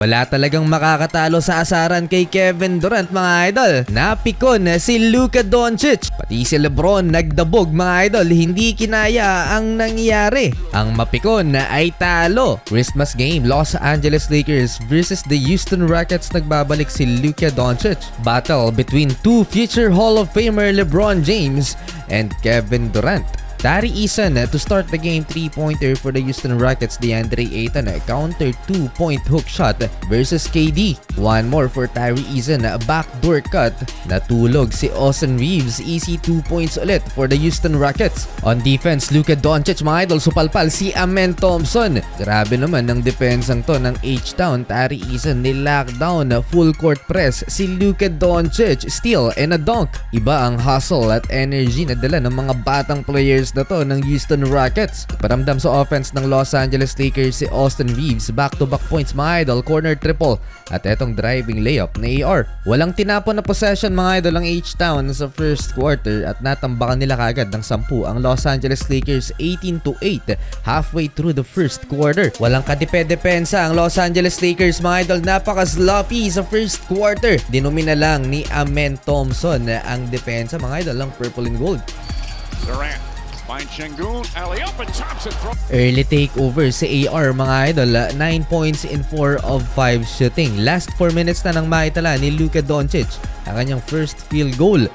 Wala talagang makakatalo sa asaran kay Kevin Durant mga idol. Napikon si Luka Doncic. Pati si LeBron nagdabog mga idol. Hindi kinaya ang nangyari. Ang mapikon ay talo. Christmas game, Los Angeles Lakers versus the Houston Rockets. Nagbabalik si Luka Doncic. Battle between two future Hall of Famer LeBron James and Kevin Durant. Tari Eason to start the game, 3-pointer for the Houston Rockets. DeAndre Ayton counter 2-point hook shot versus KD. One more for Tari Eason, backdoor cut. Natulog si Austin Reeves, easy 2 points ulit for the Houston Rockets. On defense, Luka Doncic mga idol, supalpal si Amen Thompson. Grabe naman ng depensang to ng H-Town. Tari Eason nilockdown, full court press si Luka Doncic, steal and a dunk. Iba ang hustle at energy na dala ng mga batang players na to ng Houston Rockets. Paramdam sa offense ng Los Angeles Lakers si Austin Reeves, back-to-back points mga idol, corner triple at etong driving layup na AR. Walang tinapon na possession mga idol ang H-Town sa first quarter at natambakan nila kagad ng 10 ang Los Angeles Lakers, 18-8 halfway through the first quarter. Walang kadepensa ang Los Angeles Lakers mga idol, napaka-sloppy sa first quarter. Dinumina lang ni Amen Thompson ang depensa mga idol ng purple and gold. Durant finds Şengün, alley up and Thompson throw. Early takeover si AR mga idol, 9 points in 4 of 5 shooting. Last 4 minutes na nang maitala ni Luka Doncic ang kanyang first field goal.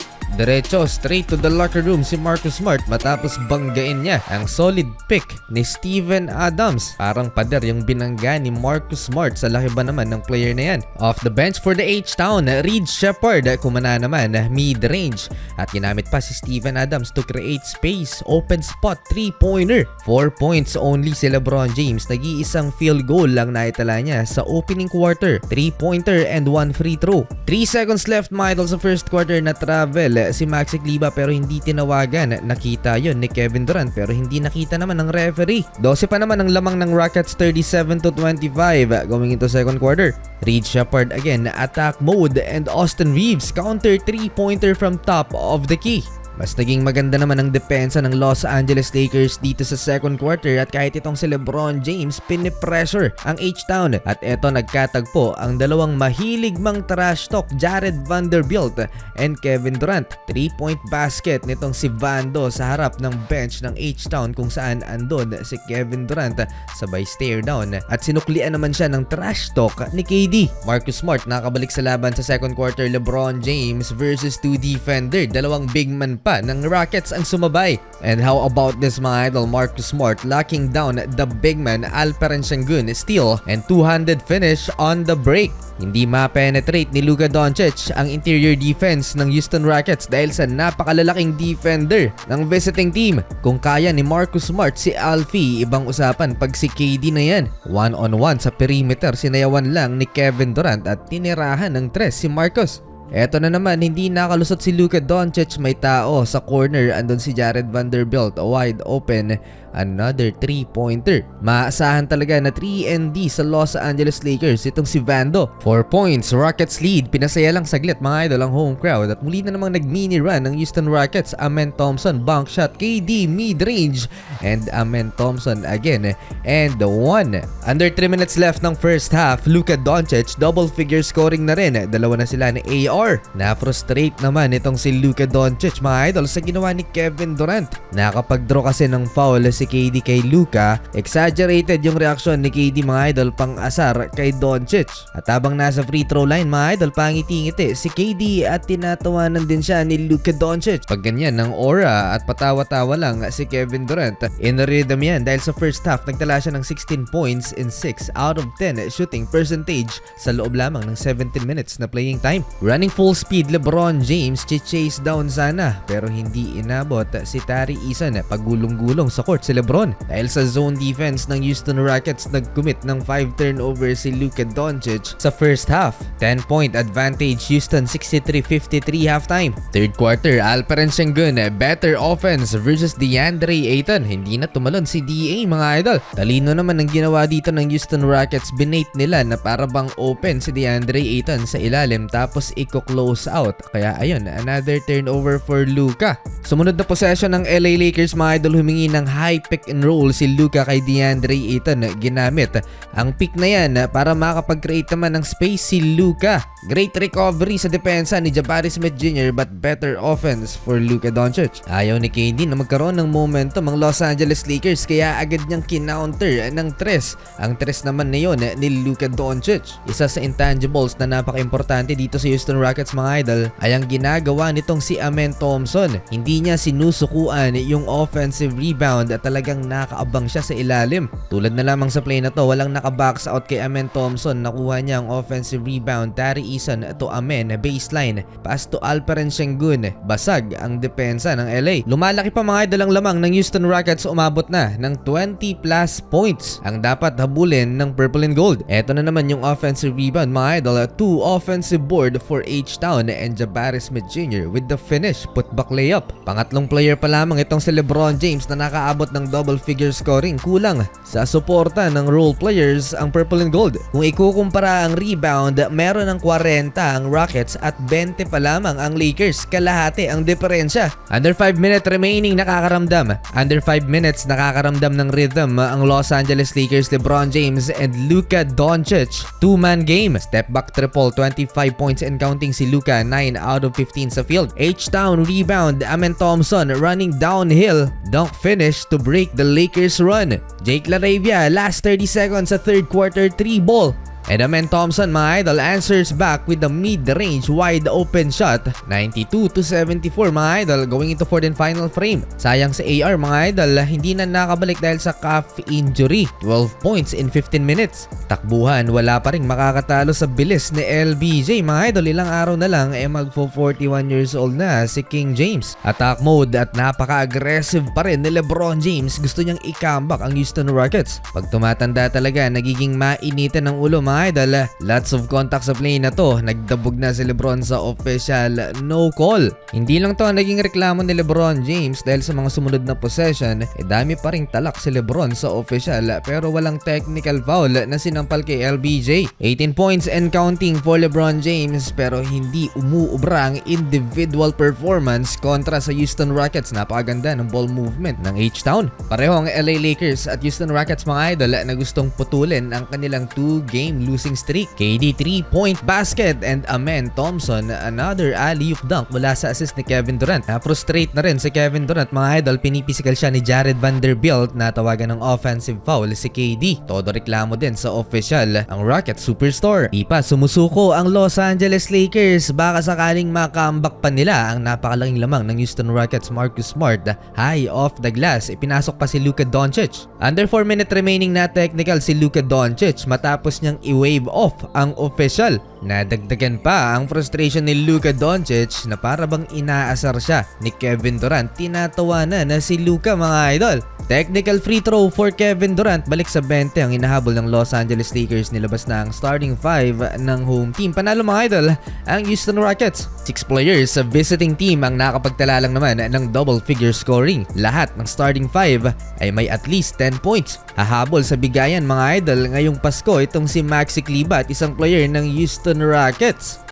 Diretso straight to the locker room si Marcus Smart matapos banggain niya ang solid pick ni Steven Adams. Parang pader yung binangga ni Marcus Smart, sa laki ba naman ng player na yan. Off the bench for the H-Town, Reed Sheppard kumana naman mid-range at ginamit pa si Steven Adams to create space, open spot 3-pointer. 4 points only si LeBron James, nag-iisang field goal lang naitala niya sa opening quarter, 3-pointer and 1 free throw. 3 seconds left mga idol sa first quarter, na travel si Maxi Kleber pero hindi tinawagan. Nakita yon ni Kevin Durant pero hindi nakita naman ng referee. 12 pa naman ang lamang ng Rockets, 37-25 going into second quarter. Reed Sheppard again, attack mode and Austin Reeves counter 3-pointer from top of the key. Mas naging maganda naman ang depensa ng Los Angeles Lakers dito sa second quarter at kahit itong si LeBron James pinipressure ang H-Town. At eto nagkatagpo ang dalawang mahilig mang trash talk, Jared Vanderbilt and Kevin Durant. 3-point basket nitong si Vando sa harap ng bench ng H-Town kung saan andon si Kevin Durant sabay stare down at sinuklian naman siya ng trash talk ni KD. Marcus Smart nakabalik sa laban sa second quarter. LeBron James versus 2 defender, dalawang big man pa ng Rockets ang sumabay. And how about this mga idol, Marcus Smart locking down the big man Alperen Şengün, steal and two-handed finish on the break. Hindi ma-penetrate ni Luka Doncic ang interior defense ng Houston Rockets dahil sa napakalalaking defender ng visiting team. Kung kaya ni Marcus Smart si Alfie, ibang usapan pag si KD na yan. One-on-one sa perimeter, sinayawan lang ni Kevin Durant at tinirahan ng 3 si Marcus. Eto na naman, hindi nakalusot si Luka Doncic, may tao sa corner, andun si Jared Vanderbilt wide open, another 3-pointer. Maasahan talaga na 3-and-D sa Los Angeles Lakers itong si Vando. 4 points, Rockets lead. Pinasaya lang saglit mga idol ang home crowd at muli na namang nag-mini run ng Houston Rockets. Amen Thompson bank shot, KD mid-range and Amen Thompson again and 1. Under 3 minutes left ng first half, Luka Doncic double figure scoring na rin. Dalawa na sila ni AR. Na-frustrate naman itong si Luka Doncic mga idol sa ginawa ni Kevin Durant. Nakapag-draw kasi ng foul si KD kay Luka. Exaggerated yung reaksyon ni KD mga idol, pang asar kay Doncic. At habang nasa free throw line mga idol, pangiti-ngiti si KD at tinatawanan din siya ni Luka Doncic. Pag ganyan ng aura at patawa-tawa lang si Kevin Durant, in rhythm yan dahil sa first half nagtala siya ng 16 points in 6 out of 10 shooting percentage sa loob lamang ng 17 minutes na playing time. Running full speed, LeBron James chase down sana pero hindi inabot si Tari Eason. Pagulong-gulong sa court si LeBron. Dahil sa zone defense ng Houston Rockets, nag-commit ng 5 turnovers si Luka Doncic sa first half. 10-point advantage Houston, 63-53 halftime. Third quarter, Alperen Şengün, better offense versus DeAndre Ayton. Hindi na tumalon si DA mga idol. Talino naman ang ginawa dito ng Houston Rockets. Binate nila na para bang open si DeAndre Ayton sa ilalim tapos i-close out. Kaya ayun, another turnover for Luka. Sumunod na possession ng LA Lakers mga idol, humingi ng high pick and roll si Luka kay DeAndre Ayton. Ginamit ang pick na yan para makapag-create naman ng space si Luka. Great recovery sa depensa ni Jabari Smith Jr. but better offense for Luka Doncic. Ayaw ni KD na magkaroon ng momentum ang Los Angeles Lakers kaya agad niyang kinounter ng tres. Ang tres naman na yun ni Luka Doncic. Isa sa intangibles na napaka-importante dito sa Houston Rockets mga idol ay ang ginagawa nitong si Amen Thompson. Hindi niya sinusukuan yung offensive rebound at talagang nakaabang siya sa ilalim. Tulad na lamang sa play na to, walang nakabox out kay Amen Thompson. Nakuha niya ang offensive rebound. Tari Eason to Amen, baseline, pass to Alperen Sengun. Basag ang depensa ng LA. Lumalaki pa mga idol ang lamang ng Houston Rockets, umabot na ng 20 plus points ang dapat habulin ng Purple and Gold. Eto na naman yung offensive rebound mga idol. 2 offensive board for H-Town and Jabari Smith Jr. with the finish, putback layup. Pangatlong player pa lamang itong si LeBron James na nakaabot ng double figure scoring. Kulang sa suporta ng role players ang Purple and Gold. Kung ikukumpara ang rebound, meron ng 40 ang Rockets at 20 pa lamang ang Lakers. Kalahati ang diferensya. Under 5 minutes remaining nakakaramdam. Under 5 minutes nakakaramdam ng rhythm ang Los Angeles Lakers, LeBron James and Luka Doncic. 2-man game. Step back triple, 25 points and counting si Luka, 9 out of 15 sa field. H-Town rebound, Amen Thompson running downhill. Dunk finish to break the Lakers run. Jake LaRavia, last 30 seconds sa third quarter, 3 ball. And Amen Thompson mga idol answers back with the mid-range wide open shot. 92-74 mga idol going into fourth and final frame. Sayang sa AR mga idol, hindi na nakabalik dahil sa calf injury. 12 points in 15 minutes. Takbuhan, wala pa ring makakatalo sa bilis ni LBJ mga idol. Ilang araw na lang magfo 41 years old na si King James. Attack mode at napaka-aggressive pa rin ni LeBron James. Gusto niyang i-comeback ang Houston Rockets. Pag tumatanda talaga, nagiging mainitan ng ulo mga idol. Lots of contact sa play na to. Nagdabog na si LeBron sa official no call. Hindi lang to ang naging reklamo ni LeBron James dahil sa mga sumunod na possession, dami pa ring talak si LeBron sa official pero walang technical foul na sinampal kay LBJ. 18 points and counting for LeBron James pero hindi umuubra ang individual performance kontra sa Houston Rockets. Napakaganda ng ball movement ng H-Town. Pareho ang LA Lakers at Houston Rockets mga idol na gustong putulin ang kanilang 2-game losing streak. KD 3-point basket and Amen Thompson another alley-oop dunk mula sa assist ni Kevin Durant. Frustrate na rin si Kevin Durant mga idol. Pinipisikal siya ni Jared Vanderbilt na tawagan ng offensive foul si KD. Todo reklamo din sa official ang Rockets superstar. Ipa sumusuko ang Los Angeles Lakers. Baka sakaling makambak pa nila ang napakalaking lamang ng Houston Rockets. Marcus Smart high off the glass. Ipinasok pa si Luka Doncic. Under 4 minutes remaining na technical si Luka Doncic matapos niyang i-wave off ang official. Nadagdagan pa ang frustration ni Luka Doncic na para bang inaasar siya ni Kevin Durant. Tinatawanan na si Luka mga idol. Technical free throw for Kevin Durant. Balik sa 20 ang inahabol ng Los Angeles Lakers. Nilabas na ang starting 5 ng home team. Panalo mga idol ang Houston Rockets. 6 players sa visiting team ang nakapagtala lang naman ng double figure scoring. Lahat ng starting 5 ay may at least 10 points. Hahabol sa bigayan mga idol ngayong Pasko itong si Maxi Kleber at isang player ng Houston Rockets.